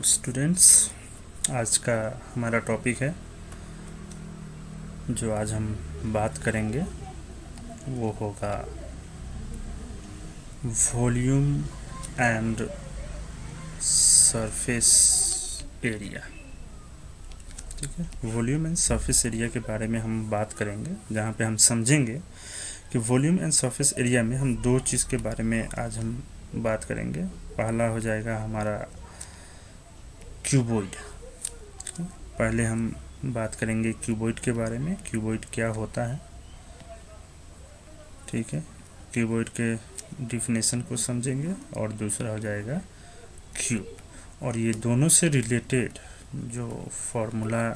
Hello students, आज का हमारा टॉपिक है जो आज हम बात करेंगे वो होगा वॉल्यूम एंड सरफेस एरिया। ठीक है, वॉल्यूम एंड सरफेस एरिया के बारे में हम बात करेंगे, जहाँ पे हम समझेंगे कि वॉल्यूम एंड सरफेस एरिया में हम दो चीज़ के बारे में आज हम बात करेंगे। पहला हो जाएगा हमारा क्यूबॉइड। पहले हम बात करेंगे क्यूबॉइड के बारे में, क्यूबॉइड क्या होता है। ठीक है, क्यूबॉइड के डिफिनेशन को समझेंगे और दूसरा हो जाएगा क्यूब, और ये दोनों से रिलेटेड जो फॉर्मूला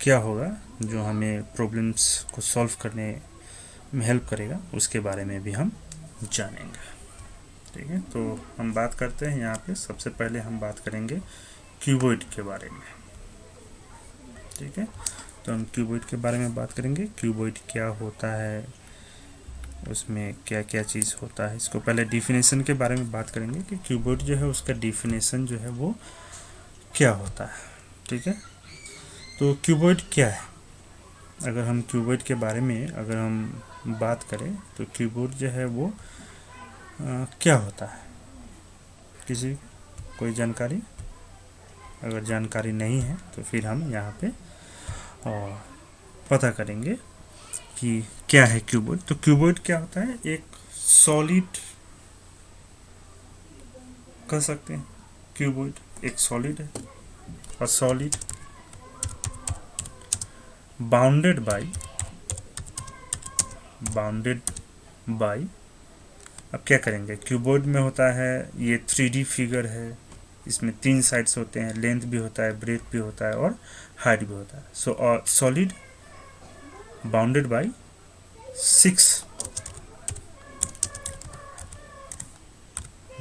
क्या होगा जो हमें प्रॉब्लम्स को सॉल्व करने में हेल्प करेगा, उसके बारे में भी हम जानेंगे। ठीक है, तो हम बात करते हैं यहाँ पे। सबसे पहले हम बात करेंगे क्यूबॉइड के बारे में। ठीक है, तो हम क्यूबॉइड के बारे में बात करेंगे। क्यूबॉइड क्या होता है, उसमें क्या क्या चीज़ होता है। इसको पहले डिफिनेशन के बारे में बात करेंगे कि क्यूबॉइड जो है उसका डिफिनेशन जो है वो क्या होता है। ठीक है, तो क्यूबॉइड क्या है। अगर हम क्यूबॉइड के बारे में अगर हम बात करें तो क्यूबॉइड जो है वो क्या होता है, किसी कोई जानकारी? अगर जानकारी नहीं है तो फिर हम यहाँ पे पता करेंगे कि क्या है क्यूबॉइड। तो क्यूबॉइड क्या होता है, एक सॉलिड कह सकते हैं। क्यूबॉइड एक सॉलिड है, और सॉलिड बाउंडेड बाय अब क्या करेंगे, क्यूबॉइड में होता है ये 3D फिगर है। इसमें 3 साइड्स होते हैं, लेंथ भी होता है, ब्रेथ भी होता है और हाइट भी होता है। सो solid bounded by 6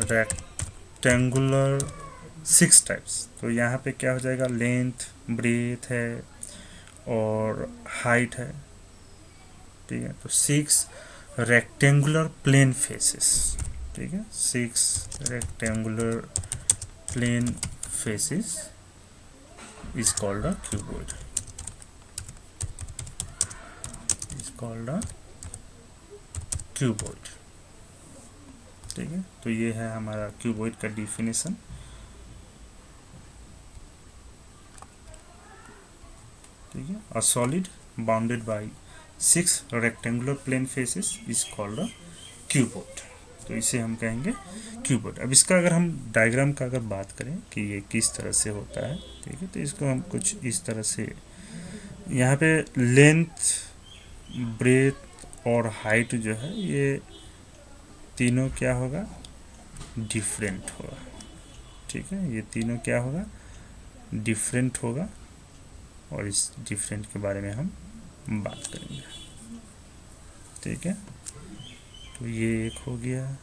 rectangular 6 types. तो यहाँ पे क्या हो जाएगा, लेंथ, ब्रेथ है और हाइट है। ठीक है, तो 6 रेक्टेंगुलर प्लेन फेसेस। ठीक है, 6 rectangular plane faces is called a cuboid, is called a cuboid। ठीक है, तो ये है हमारा क्यूबॉइड का डिफिनेशन। ठीक है, a solid bounded by 6 rectangular plane faces is called a cuboid। तो इसे हम कहेंगे क्यूबॉइड। अब इसका अगर हम डायग्राम का अगर बात करें कि ये किस तरह से होता है, ठीक है, तो इसको हम कुछ इस तरह से, यहाँ पे लेंथ, ब्रेथ और हाइट जो है ये तीनों क्या होगा, डिफरेंट होगा। ठीक है, ये तीनों क्या होगा, डिफरेंट होगा, और इस डिफरेंट के बारे में हम बात करेंगे। ठीक है, तो ये एक हो गया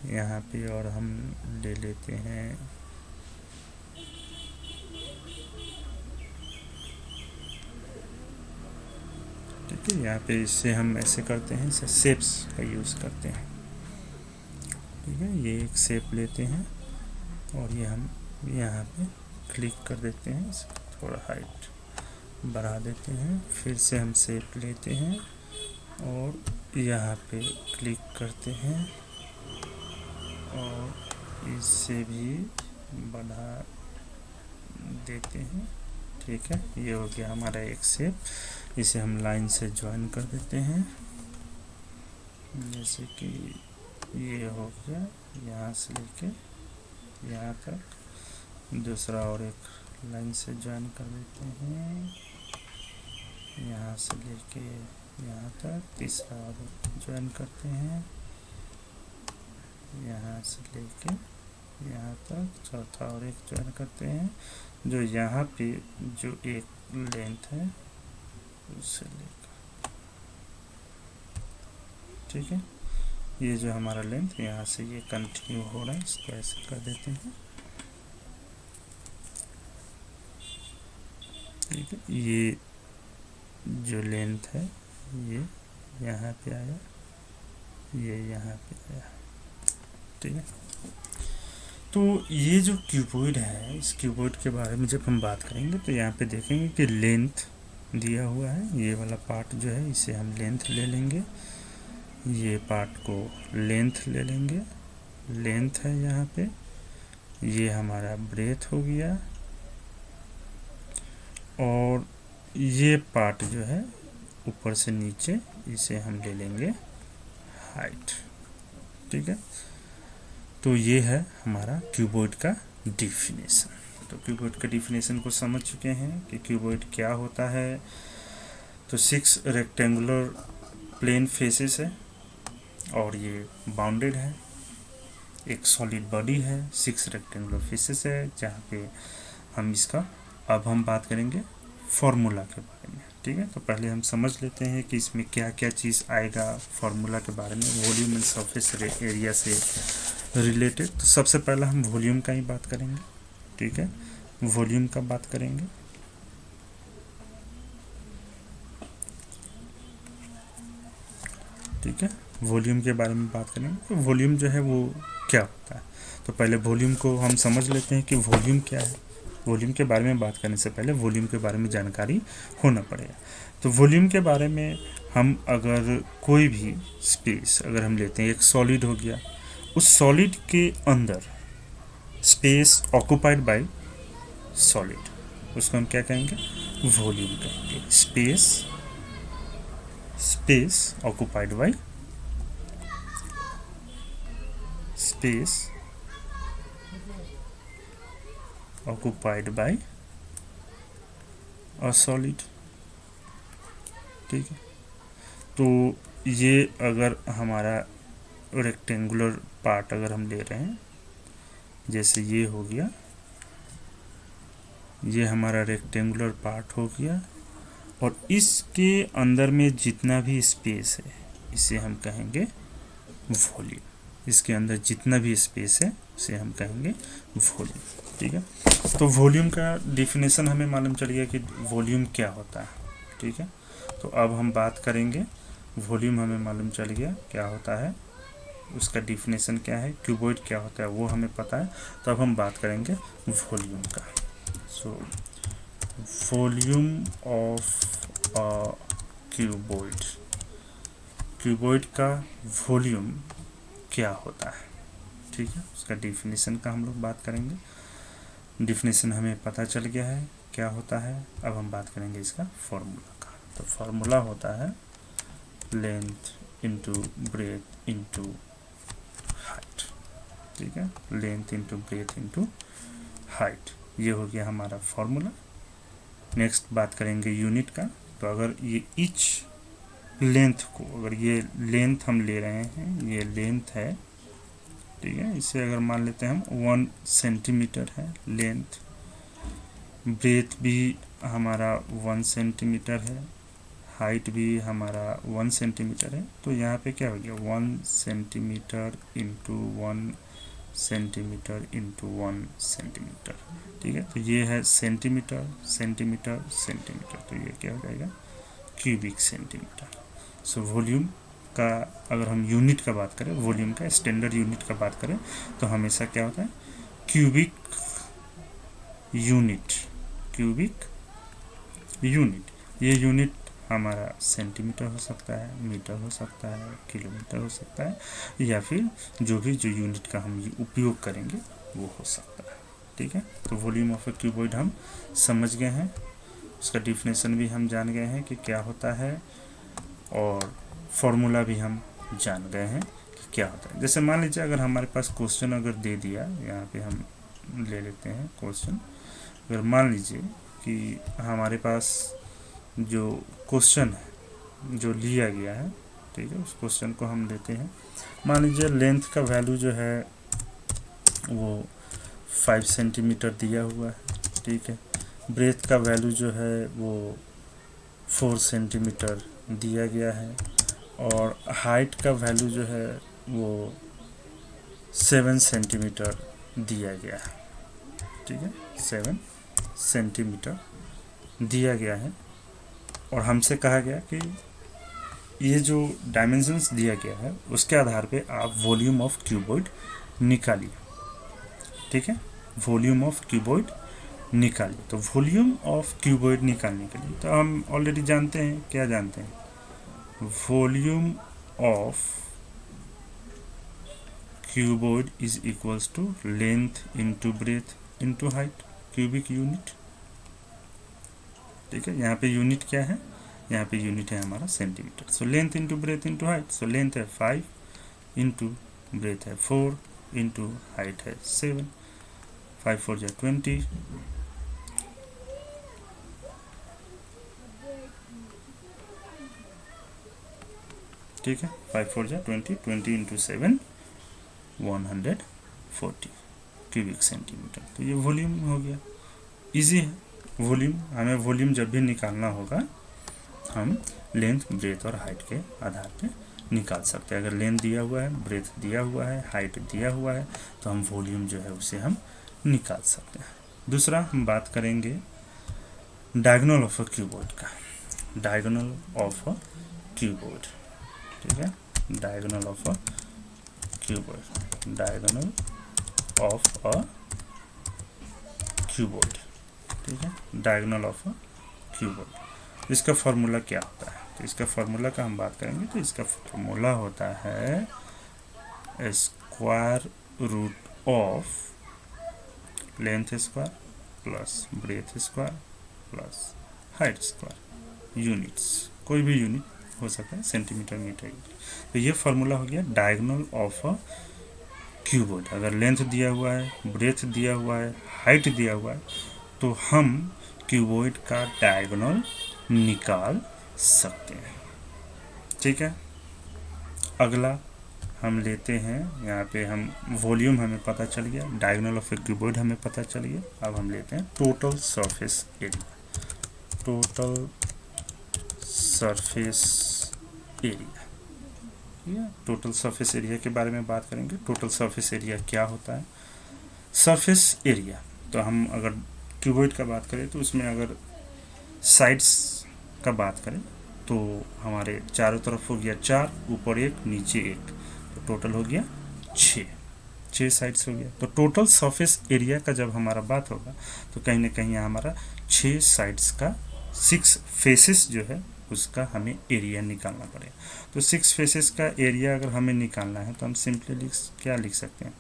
यहाँ पे, और हम ले लेते हैं ठीक है, यहाँ पे इससे हम ऐसे करते हैं, इसे शेप्स का यूज़ करते हैं। ठीक है, ये एक शेप लेते हैं और ये हम यहाँ पे क्लिक कर देते हैं, थोड़ा हाइट बढ़ा देते हैं, फिर से हम शेप लेते हैं और यहाँ पे क्लिक करते हैं और इससे भी बढ़ा देते हैं। ठीक है, ये हो गया हमारा एक शेप। इसे हम लाइन से ज्वाइन कर देते हैं, जैसे कि ये हो गया, यहाँ से लेके यहाँ तक। दूसरा और एक लाइन से ज्वाइन कर देते हैं, यहाँ से लेके यहाँ तक। तीसरा और ज्वाइन करते हैं, यहाँ से लेके यहाँ तक। चौथा और एक ज्वाइन करते हैं, जो यहाँ पे जो एक लेंथ है उससे लेकर। ठीक है, ये जो हमारा लेंथ यहाँ से ये कंटिन्यू हो रहा है, इसको ऐसे कर देते हैं। ठीक है, ये जो लेंथ है ये यहाँ पे आया, ये यहाँ पे आया। ठीक है, तो ये जो क्यूबॉइड है, इस क्यूबॉइड के बारे में जब हम बात करेंगे तो यहाँ पे देखेंगे कि लेंथ दिया हुआ है। ये वाला पार्ट जो है इसे हम लेंथ ले लेंगे, ये पार्ट को लेंथ ले लेंगे, लेंथ है यहाँ पे। ये हमारा ब्रेथ हो गया, और ये पार्ट जो है ऊपर से नीचे इसे हम ले लेंगे हाइट। ठीक है, तो ये है हमारा क्यूबॉइड का डिफिनेशन। तो क्यूबॉइड का डिफिनेशन को समझ चुके हैं कि क्यूबॉइड क्या होता है। तो 6 रेक्टेंगुलर प्लेन फेसेस है और ये बाउंडेड है, एक सॉलिड बॉडी है, 6 रेक्टेंगुलर फेसेस है, जहाँ पे हम इसका अब हम बात करेंगे फॉर्मूला के बारे में। ठीक है, तो पहले हम समझ लेते हैं कि इसमें क्या क्या चीज़ आएगा फॉर्मूला के बारे में, वॉल्यूम एंड सरफेस एरिया से रिलेटेड। तो सबसे पहला हम वॉल्यूम का ही बात करेंगे। ठीक है, वॉल्यूम का बात करेंगे। ठीक है, वॉल्यूम के बारे में बात करेंगे। तो वॉल्यूम जो है वो क्या होता है, तो पहले वॉल्यूम को हम समझ लेते हैं कि वॉल्यूम क्या है। वॉल्यूम के बारे में बात करने से पहले वॉल्यूम के बारे में जानकारी होना पड़ेगा। तो वॉल्यूम के बारे में हम अगर कोई भी स्पेस अगर हम लेते हैं, एक सॉलिड हो गया, उस सॉलिड के अंदर स्पेस ऑक्युपाइड बाय सॉलिड, उसको हम क्या कहेंगे, वॉल्यूम कहेंगे। Space occupied by a solid. ठीक है, तो ये अगर हमारा रेक्टेंगुलर पार्ट अगर हम ले रहे हैं, जैसे ये हो गया, ये हमारा रेक्टेंगुलर पार्ट हो गया, और इसके अंदर में जितना भी स्पेस है इसे हम कहेंगे वॉल्यूम। इसके अंदर जितना भी स्पेस है उसे हम कहेंगे वॉल्यूम। ठीक है, तो वॉल्यूम का डिफिनेशन हमें मालूम चल गया कि वॉल्यूम क्या होता है। ठीक है, तो अब हम बात करेंगे, वॉल्यूम हमें मालूम चल गया क्या होता है, उसका डिफिनेशन क्या है, क्यूबॉइड क्या होता है वो हमें पता है। तो अब हम बात करेंगे वॉल्यूम का। So volume of a cuboid, cuboid का वॉल्यूम क्या होता है। ठीक है, उसका डिफिनेशन का हम लोग बात करेंगे। डिफिनेशन हमें पता चल गया है क्या होता है। अब हम बात करेंगे इसका फॉर्मूला का। तो फॉर्मूला होता है length into breadth into height. ठीक है, length into breadth into height, ये हो गया हमारा फॉर्मूला। नेक्स्ट बात करेंगे यूनिट का। तो अगर ये ईच लेंथ को, अगर ये लेंथ हम ले रहे हैं, ये लेंथ है, ठीक है, इसे अगर मान लेते हैं हम 1 सेंटीमीटर है लेंथ, ब्रेथ भी हमारा 1 सेंटीमीटर है, हाइट भी हमारा 1 सेंटीमीटर है। तो यहाँ पे क्या हो गया, 1 centimetre into 1 centimetre into 1 centimetre. ठीक है, तो ये है सेंटीमीटर सेंटीमीटर सेंटीमीटर, तो ये क्या हो जाएगा, क्यूबिक सेंटीमीटर। सो वॉल्यूम का अगर हम यूनिट का बात करें, वॉल्यूम का स्टैंडर्ड यूनिट का बात करें, तो हमेशा क्या होता है, क्यूबिक यूनिट। क्यूबिक यूनिट, ये यूनिट हमारा सेंटीमीटर हो सकता है, मीटर हो सकता है, किलोमीटर हो सकता है, या फिर जो यूनिट का हम उपयोग करेंगे वो हो सकता है। ठीक है, तो वॉल्यूम ऑफ ए क्यूबॉइड हम समझ गए हैं, उसका डिफिनेशन भी हम जान गए हैं कि क्या होता है, और फॉर्मूला भी हम जान गए हैं कि क्या होता है। जैसे मान लीजिए अगर हमारे पास क्वेश्चन अगर दे दिया, यहाँ पे हम ले लेते हैं क्वेश्चन। अगर मान लीजिए कि हमारे पास जो क्वेश्चन है जो लिया गया है, ठीक है, उस क्वेश्चन को हम लेते हैं। मान लीजिए लेंथ का वैल्यू जो है वो 5 सेंटीमीटर दिया हुआ है। ठीक है, ब्रेथ का वैल्यू जो है वो 4 सेंटीमीटर दिया गया है, और हाइट का वैल्यू जो है वो 7 सेंटीमीटर दिया गया है। ठीक है, 7 सेंटीमीटर दिया गया है, और हमसे कहा गया कि ये जो डायमेंशंस दिया गया है उसके आधार पे आप वॉल्यूम ऑफ क्यूबॉइड निकालिए। ठीक है, वॉल्यूम ऑफ क्यूबॉइड निकालिए। तो वॉल्यूम ऑफ क्यूबॉइड निकालने के लिए तो हम ऑलरेडी जानते हैं, क्या जानते हैं, volume of cuboid is equals to length into breadth into height, cubic unit. ठीक है, यहाँ पे यूनिट क्या है, यहाँ पे यूनिट है हमारा centimetre. So length into breadth into height, so length है 5 इंटू ब्रेथ है 4 इंटू हाइट है 7, 5 4 जा 20, ठीक है, 5 4 जा 20, 20 इंटू 7 140 क्यूबिक सेंटीमीटर। तो ये वॉल्यूम हो गया, इजी है वॉल्यूम। हमें वॉल्यूम जब भी निकालना होगा हम लेंथ ब्रेथ और हाइट के आधार पे निकाल सकते हैं। अगर लेंथ दिया हुआ है, ब्रेथ दिया हुआ है, हाइट दिया हुआ है, तो हम वॉल्यूम जो है उसे हम निकाल सकते हैं। दूसरा हम बात करेंगे डायगोनल ऑफ अ क्यूबॉइड का, डायगोनल ऑफ अ क्यूबॉइड। ठीक है, diagonal of a cuboid, diagonal of a cuboid. ठीक है, डायगोनल ऑफ अ क्यूबॉइड, इसका फॉर्मूला क्या होता है, तो इसका फॉर्मूला का हम बात करेंगे। तो इसका फॉर्मूला होता है square root of length square plus breadth square plus height square, units कोई भी यूनिट हो सकता है, सेंटीमीटर मीटर। तो ये फॉर्मूला हो गया डायगोनल ऑफ अ क्यूबॉइड। अगर लेंथ दिया हुआ है, ब्रेथ दिया हुआ है, हाइट दिया हुआ है, तो हम क्यूबॉइड का डायगोनल निकाल सकते हैं। ठीक है, अगला हम लेते हैं, यहाँ पे हम वॉल्यूम हमें पता चल गया, डायगोनल ऑफ ए क्यूबॉइड हमें पता चल गया। अब हम लेते हैं total surface area, total surface area. ठीक है, टोटल सरफेस एरिया के बारे में बात करेंगे। टोटल सरफेस एरिया क्या होता है, सरफेस एरिया, तो हम अगर क्यूबॉइड का बात करें तो उसमें अगर साइड्स का बात करें तो हमारे चारों तरफ हो गया 4, ऊपर 1, नीचे 1, तो टोटल हो गया 6 साइड्स हो गया। तो टोटल सरफेस एरिया का जब हमारा बात होगा तो कहीं ना कहीं हमारा 6 साइड्स का 6 फेसेस जो है उसका हमें एरिया निकालना पड़ेगा। तो 6 फेसेस का एरिया अगर हमें निकालना है तो हम सिंपली क्या लिख सकते हैं,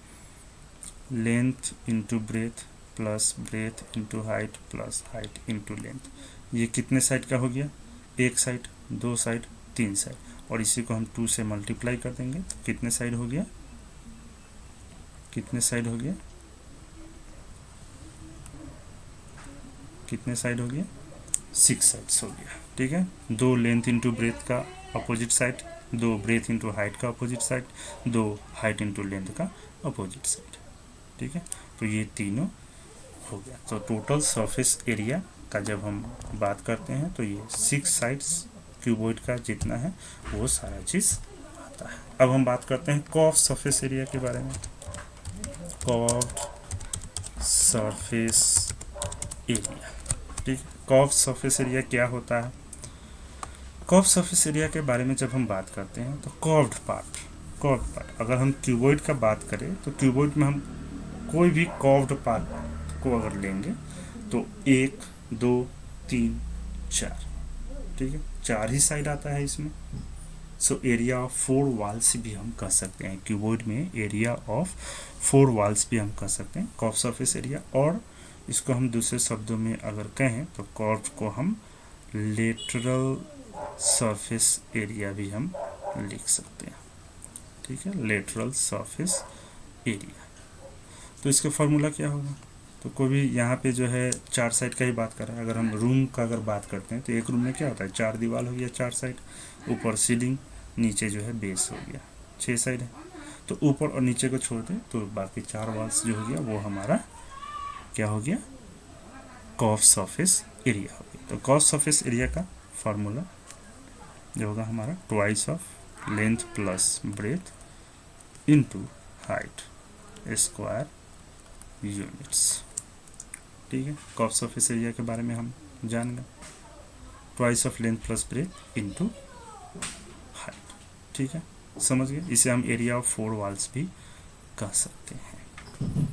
length into breath plus breadth into height plus height into length. ये कितने साइड का हो गया, 1 साइड, 2 साइड, 3 साइड, और इसी को हम 2 से मल्टीप्लाई कर देंगे तो कितने साइड हो गया, कितने साइड हो गया, कितने साइड हो गया, 6 साइड्स हो गया। ठीक है, 2 लेंथ इंटू ब्रेथ का opposite side, 2 breadth into height का opposite side, 2 height into length का अपोजिट साइड। ठीक है, तो ये तीनों हो गया। तो टोटल सरफेस एरिया का जब हम बात करते हैं तो ये 6 साइड्स क्यूबॉइड का जितना है वो सारा चीज़ आता है। अब हम बात करते हैं कर्व सरफेस एरिया के बारे में। कर्व सरफेस एरिया, ठीक, कर्व सरफेस एरिया क्या होता है। कर्व सरफेस एरिया के बारे में जब हम बात करते हैं तो कर्व्ड पार्ट, अगर हम क्यूबॉइड का बात करें तो क्यूबॉइड में हम कोई भी कर्व्ड पार्ट को अगर लेंगे तो 1 2 3 4, ठीक है, 4 ही साइड आता है इसमें। सो एरिया ऑफ 4 वॉल्स भी हम कह सकते हैं, क्यूबॉइड में एरिया ऑफ 4 वॉल्स भी हम कह सकते हैं कर्व सरफेस एरिया। और इसको हम दूसरे शब्दों में अगर कहें तो कर्व को हम लेटरल सरफेस एरिया भी हम लिख सकते हैं। ठीक है, लेटरल सरफेस एरिया। तो इसका फॉर्मूला क्या होगा, तो कोई भी यहाँ पे जो है 4 साइड का ही बात कर रहा है। अगर हम रूम का अगर बात करते हैं तो एक रूम में क्या होता है, 4 दीवार हो गया, 4 साइड, ऊपर सीलिंग, नीचे जो है बेस हो गया, 6 साइड है। तो ऊपर और नीचे को छोड़ दें तो बाकी 4 वॉल्स जो हो गया वो हमारा क्या हो गया, कर्व सरफेस एरिया हो गया। तो कर्व सरफेस एरिया का फॉर्मूला जो होगा हमारा twice of length plus breath into height square units. ठीक है, कर्व सरफेस एरिया के बारे में हम जान गए, twice of length plus breath into height. ठीक है, समझ गए। इसे हम एरिया ऑफ 4 वॉल्स भी कह सकते हैं।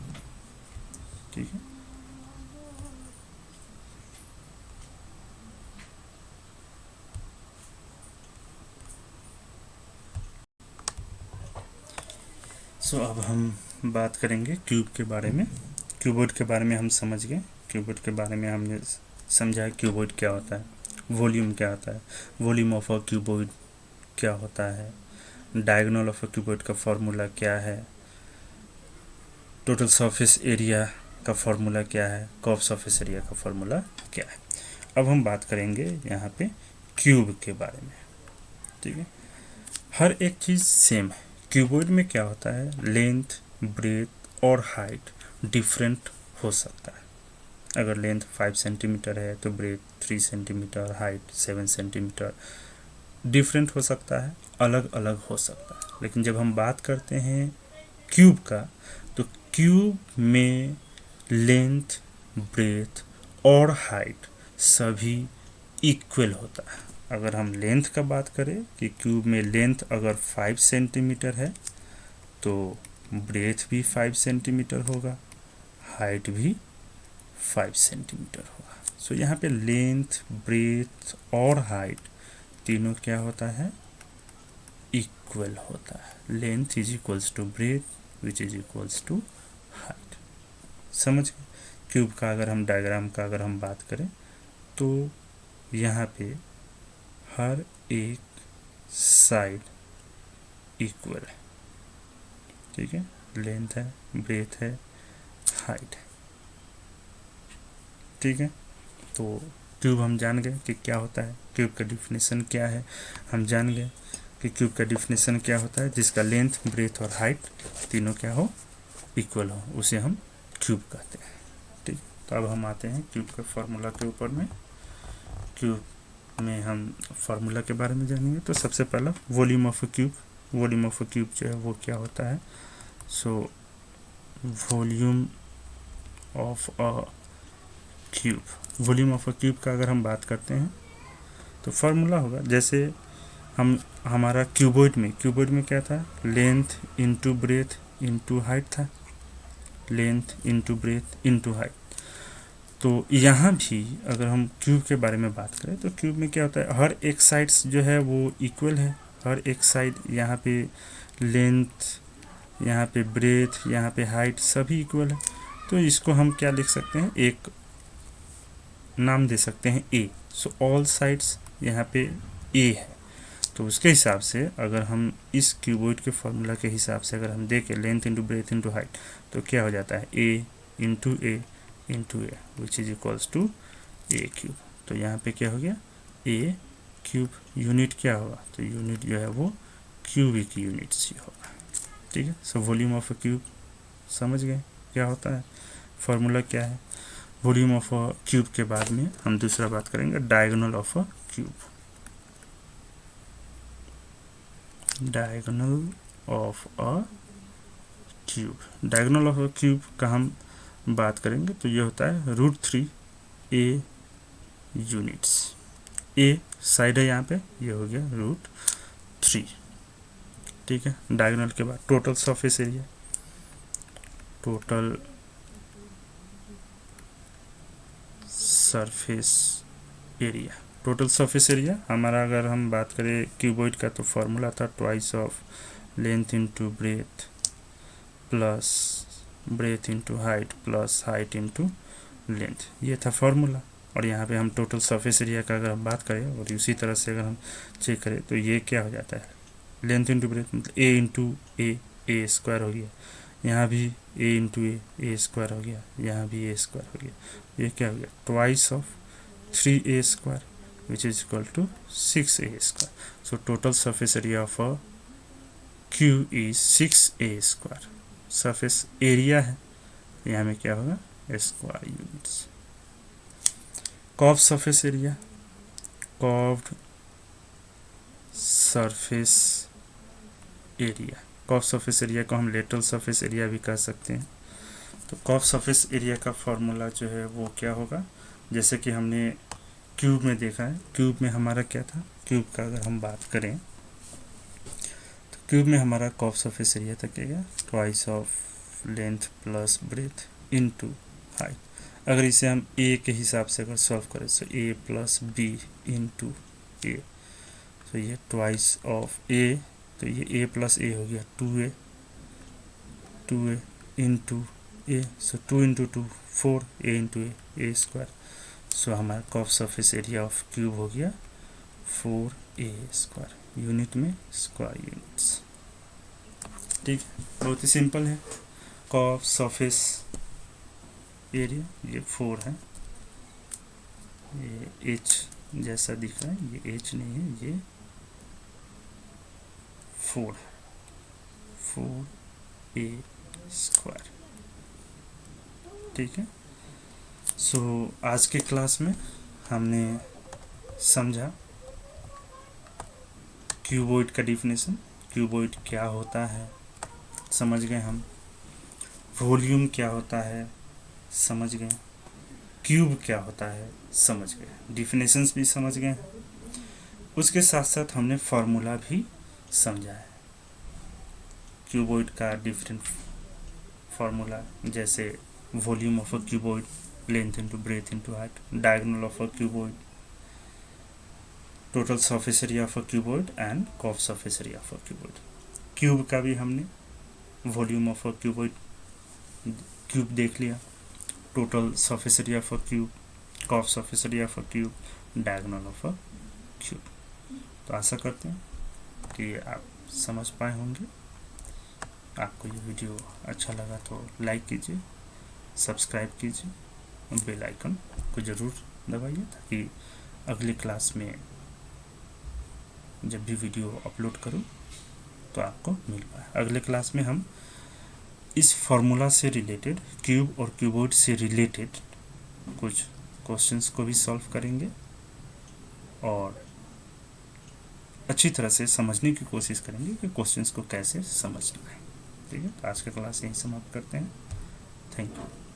सो अब हम बात करेंगे क्यूब के बारे में। क्यूबॉइड के बारे में हम समझ गए। क्यूबॉइड के बारे में हमने समझा क्यूबॉइड क्या होता है, वॉल्यूम क्या होता है, वॉल्यूम ऑफ अ क्यूबॉइड क्या होता है, डायगोनल ऑफ अ क्यूबॉइड का फॉर्मूला क्या है, टोटल सरफेस एरिया का फॉर्मूला क्या है, कर्व सरफेस एरिया का फॉर्मूला क्या है। अब हम बात करेंगे यहाँ पे क्यूब के बारे में। ठीक है, हर एक चीज़ सेम है। क्यूबॉइड में क्या होता है, लेंथ, ब्रेथ और हाइट डिफरेंट हो सकता है। अगर लेंथ 5 सेंटीमीटर है तो breadth 3 centimetre, height 7 centimetre different हो सकता है, अलग अलग हो सकता है। लेकिन जब हम बात करते हैं क्यूब का, तो क्यूब में लेंथ, ब्रेथ और हाइट सभी इक्वल होता है। अगर हम लेंथ का बात करें कि क्यूब में लेंथ अगर 5 सेंटीमीटर है तो ब्रेथ भी 5 सेंटीमीटर होगा, हाइट भी 5 सेंटीमीटर होगा। सो यहाँ पे लेंथ, ब्रेथ और हाइट तीनों क्या होता है, इक्वल होता है। Length is equals to breadth which is equals to height. समझ गए। क्यूब का अगर हम डायग्राम का अगर हम बात करें तो यहाँ पे हर एक साइड इक्वल है। ठीक है, लेंथ है, ब्रेथ है, हाइट है। ठीक है, तो क्यूब हम जान गए कि क्या होता है, क्यूब का डिफिनेशन क्या है। हम जान गए कि क्यूब का डिफिनेशन क्या होता है, जिसका लेंथ, ब्रेथ और हाइट तीनों क्या हो, इक्वल हो, उसे हम क्यूब कहते हैं। ठीक, तो अब हम आते हैं क्यूब के फॉर्मूला के ऊपर में। क्यूब में हम फार्मूला के बारे में जानेंगे। तो सबसे पहला volume of a cube. Volume of a cube जो है वो क्या होता है, so volume of a cube, volume of a cube का अगर हम बात करते हैं तो फार्मूला होगा, जैसे हम हमारा क्यूबॉइड में क्या था, length into breadth into height था, length into breadth into height. तो यहाँ भी अगर हम क्यूब के बारे में बात करें तो क्यूब में क्या होता है, हर एक साइड्स जो है वो इक्वल है। हर एक साइड, यहाँ पे लेंथ, यहाँ पे ब्रेथ, यहाँ पे हाइट सभी इक्वल है। तो इसको हम क्या लिख सकते हैं, एक नाम दे सकते हैं ए। सो ऑल साइड्स यहाँ पे ए है। तो उसके हिसाब से अगर हम इस क्यूबॉइड के फॉर्मूला के हिसाब से अगर हम देखें length into breadth into height, तो क्या हो जाता है, a into a into a which is equals to a cube. तो यहाँ पे क्या हो गया, ए क्यूब। यूनिट क्या होगा, तो यूनिट जो है वो क्यूबिक यूनिट्स ही होगा। ठीक है, so volume of a cube समझ गए क्या होता है, फॉर्मूला क्या है। वॉल्यूम ऑफ अ क्यूब के बाद में हम दूसरा बात करेंगे diagonal of a cube. Diagonal of a cube, diagonal of a cube का हम बात करेंगे तो ये होता है √3 ए यूनिट्स। ए साइड है यहाँ पे, ये हो गया √3। ठीक है, डायगोनल के बाद total surface area, total surface area, total surface area हमारा अगर हम बात करें क्यूबॉइड का तो फॉर्मूला था twice of length into breath plus breadth into height plus height into length, ये था फॉर्मूला। और यहाँ पे हम टोटल सरफेस एरिया का अगर हम बात करें और उसी तरह से अगर हम चेक करें तो ये क्या हो जाता है, लेंथ इंटू ब्रेथ मतलब ए इंटू ए स्क्वायर हो गया, यहाँ भी ए इंटू ए स्क्वायर हो गया, यहाँ भी ए स्क्वायर हो गया। ये क्या हो गया, twice of 3a square which is equal to 6a square. So total surface area of a cube is 6a square. Surface area है, यहाँ में क्या होगा, square units. Curve surface area, curved surface area, curve surface area को हम lateral surface area भी कह सकते हैं। तो कर्व सरफेस एरिया का फॉर्मूला जो है वो क्या होगा, जैसे कि हमने क्यूब में देखा है, क्यूब में हमारा क्या था, क्यूब का अगर हम बात करें तो क्यूब में हमारा कर्व सरफेस एरिया तकेगा twice of length plus breadth into height. अगर इसे हम ए के हिसाब से अगर सॉल्व करें तो ए प्लस बी इंटू ए, तो ये ट्वाइस ऑफ ए, तो ये ए प्लस ए हो गया 2a 2a into a, so 2 into 2 4, a into a square. So हमारा curved surface area of cube हो गया 4a स्क्वायर, यूनिट में स्क्वायर यूनिट्स। ठीक है, बहुत ही सिंपल है। कर्व सरफेस एरिया ये 4 है, ये h जैसा दिख रहा है, ये h नहीं है, ये 4 है, 4a स्क्वायर। ठीक है, सो आज के क्लास में हमने समझा क्यूबॉइड का डिफिनेशन, क्यूबॉइड क्या होता है समझ गए हम, वॉल्यूम क्या होता है समझ गए, क्यूब क्या होता है समझ गए, डिफिनेशंस भी समझ गए। उसके साथ साथ हमने फार्मूला भी समझा है क्यूबॉइड का, डिफरेंट फार्मूला, जैसे volume of a cuboid, length into breadth into height, diagonal of a cuboid, total surface area of a cuboid and curve surface area of a cuboid. Cube का भी हमने volume of a cuboid, cube देख लिया, total surface area of a cube, curve surface area of a cube, diagonal of a cube. तो आशा करते हैं कि आप समझ पाए होंगे। आपको ये वीडियो अच्छा लगा तो लाइक कीजिए, सब्सक्राइब कीजिए, बेल आइकन को ज़रूर दबाइए ताकि अगली क्लास में जब भी वीडियो अपलोड करूं तो आपको मिल पाए। अगले क्लास में हम इस फार्मूला से रिलेटेड, क्यूब और क्यूबॉइड से रिलेटेड कुछ क्वेश्चंस को भी सॉल्व करेंगे और अच्छी तरह से समझने की कोशिश करेंगे कि क्वेश्चंस को कैसे समझना है। ठीक है, तो आज का क्लास यहीं समाप्त करते हैं। Thank you.